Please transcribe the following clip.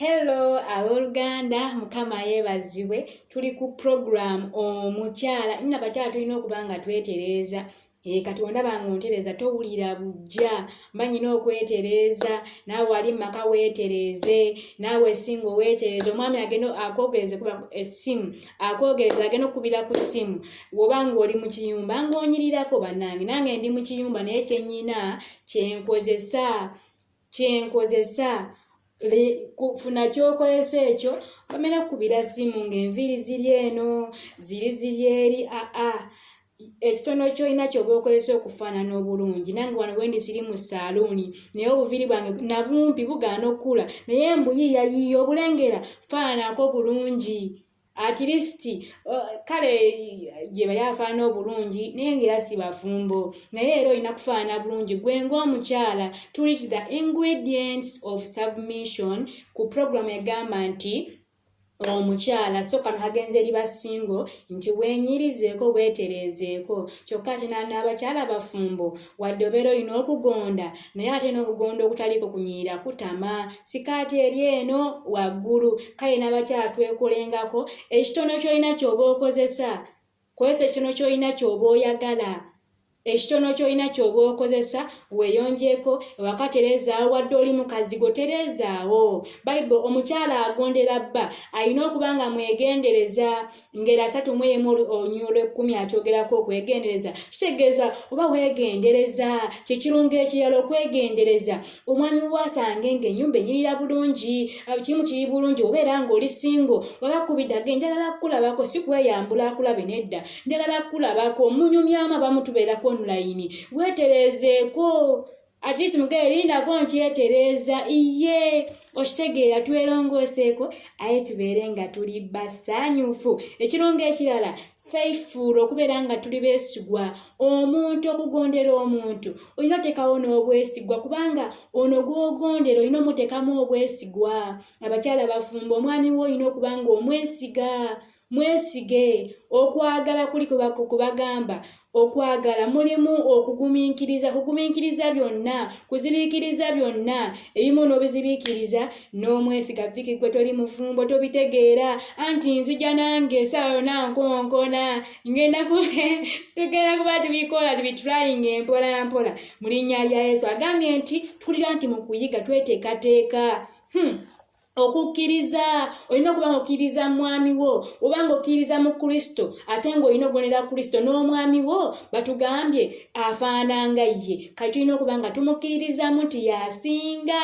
Hello abooluganda mukama yeebazibwe tuli ku program Omukyala nina bakyala tulina okuba nga twetereeza Katonda bange ontereza towulira bujja mbanyina okwetereeza naawe wali maka weetereeze naawe singo weetereeze omwami agenda akwogereze kuba essimu akwogereza agenda okubira ku ssimu wobanga oli mu kiyumba ng'onyirirako bannange nange ndi mu kiyumba naye kyennyina kyenkozesa kufuna kyokozesa ekyo bamera kubira simu ng'enviiri ziri eno ziri eri ekitono kyolina ky'oba okozesa okufaanana obulungi nange wano bwendi siri mu saaluuni naye obuviiri bwange nabumpi bugaana okukula naye mbuyiiyayiiya obulengera faananako bulungi at least kale gye bali afaanana obulungi naye ng'era si bafumbo naye era olina kufaanana bulungi gwe ng'omukyala tuli the ingredients of submission ku program egamba nti omukyala so kano hagenze eri basingo nti wenyirizeeko weetereezeeko kyokka ate n'abakyala bafumbo wadde obeera olina okugonda naye ate n'okugonda okutaliiko kunyiira kutama sikaati eri eno waggulu kale n'abakyala twekolengako ekitono kyolina ky'oba okozesa ekitono kyolina ky'oba oyagala ekitono kyolina ky'oba okozesa weeyongyeko ewakaterezaawo wadde oli mukazi goterezaawo bayibuli omukyala agondera bba alina okuba nga mwegendereza ngeri 31 Olunyolo 10 akyogerako okwegendereza kitegeeza oba weegendereza kyekirungo ekirala okwegendereza omwami waasange ng'ennyumba enyirira bulungi kimu kiri bulungi obeera ng'oli singo wabakubidde njagala kukulabako si kweyambula akulabe nedda njagala kukulabako omunyumyamu abamu tubeerako online weetereezeeko at least mugere lindako nkyetereeza iye okitegeera twerongoseeko aye tubeere nga tuli basaanyufu ekirungo ekirala faithful okubeera nga tuli beesigwa omuntu okugondera omuntu olina otekawo n'obwesigwa kubanga ono gw'ogondera olina omutekamu obwesigwa abakyala bafumba omwami we olina okuba nga mwesige okwagala kuli kubagamba okwagala mulimu kugumiikiriza byonna kuziriikiriza byonna ebimu n'obiziriikiriza n'omwesiga viki gwe toli mufumbo tobitegeera anti nzija nange essaawa yonna nkonkona tugenda kuba tubikola tubitrying empola mpola mu linnya lya Yesu agambye nti tulira nti mu kuyiga tweteekateeka okukkiriza olina okuba nga okkiriza mwami wo obanga okkiriza mu Kristo ate ng'olina okugonera Kristo n'omwami wo batugambye afaananga ye kati tulina okuba nga tumukkiririzamu nti yasinga